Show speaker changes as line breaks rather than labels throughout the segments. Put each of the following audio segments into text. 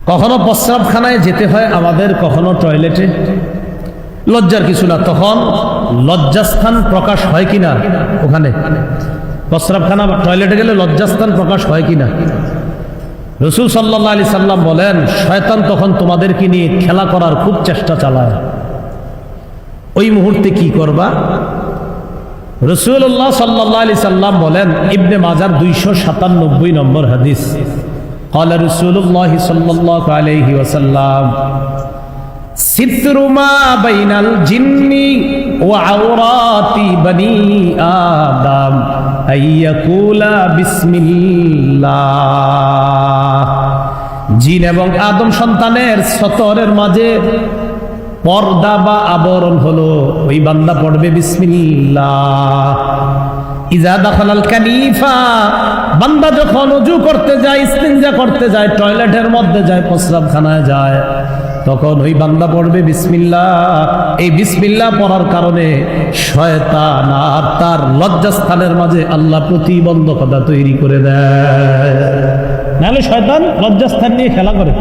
কখনো প্রস্রাবখানায় যেতে হয় আমাদের, কখনো টয়লেটে। লজ্জার কিছু না, তখন লজ্জাস্থান প্রকাশ হয় কিনা ওখানে, প্রস্রাবখানা বা টয়লেটে গেলে লজ্জাস্থান প্রকাশ হয় কিনা। রাসূল সাল্লাল্লাহু আলাইহি সাল্লাম বলেন, শয়তান তখন তোমাদেরকে নিয়ে খেলা করার খুব চেষ্টা চালায়। ওই মুহূর্তে কি করবা? রাসূলুল্লাহ সাল্লাল্লাহু আলাইহি সাল্লাম বলেন, ইবনে মাজার 297 নম্বর হাদিস, قال رسول الله صلى الله عليه وسلم ستر ما بين الجن وعورات بني آدم أن يقول بسم الله। জিন এবং আদম সন্তানের সতরের মাঝে পর্দা বা আবরণ হলো ওই বান্দা পড়বে বিসমিল্লাহ। ইজা দাখালাল কানিফা, বান্দা যখন ওযু করতে যায়, ইস্তিনজা করতে যায়, টয়লেটের মধ্যে যায়, প্রস্রাবখানায় যায়, তখন ওই বান্দা পড়বে বিসমিল্লাহ। এই বিসমিল্লাহ পড়ার কারণে শয়তান আর তার লজ্জাস্থানের মাঝে আল্লাহ প্রতিবন্ধকতা তৈরি করে দেয়। নাহলে শয়তান লজ্জাস্থান নিয়ে খেলা করে।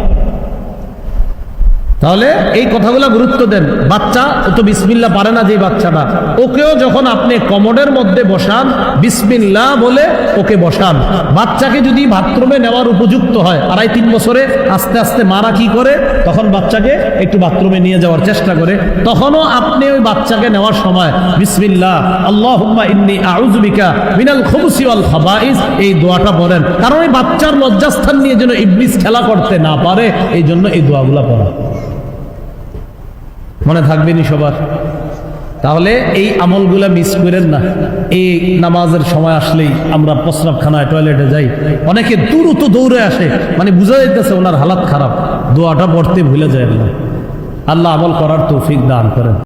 তাহলে এই কথাগুলো গুরুত্ব দেন। বাচ্চা ও তো বিসমিল্লাহ পারে না, যে বাচ্চাটা, ওকেও যখন আপনি কমোডের মধ্যে বসান, বিসমিল্লাহ বলে ওকে বসান। বাচ্চাকে যদি বাথরুমে নেওয়ার উপযুক্ত হয়, 2.5-3 বছরে আস্তে আস্তে মারা কি করে, তখন বাচ্চাকে একটু বাথরুমে নিয়ে যাওয়ার চেষ্টা করে, তখনও আপনি ওই বাচ্চাকে নেওয়ার সময় বিসমিল্লাহ আল্লাহুম্মা ইন্নী আউযু বিকা মিনাল খুবুসি ওয়াল খাবাইস এই দোয়াটা পড়েন। কারণ এই বাচ্চার লজ্জাস্থান নিয়ে যেন ইবলিস খেলা করতে না পারে, এই জন্য এই দোয়াগুলা পড়া। মনে থাকবেনি সবার? তাহলে এই আমলগুলা মিস করেন না। এই নামাজের সময় আসলেই আমরা প্রস্রাবখানায় টয়লেটে যাই, অনেকে দ্রুত দৌড়ে আসে, মানে বোঝা যাইতেছে ওনার হালাত খারাপ, দোয়াটা পড়তে ভুলে যায় না। আল্লাহ আমল করার তৌফিক দান করেন।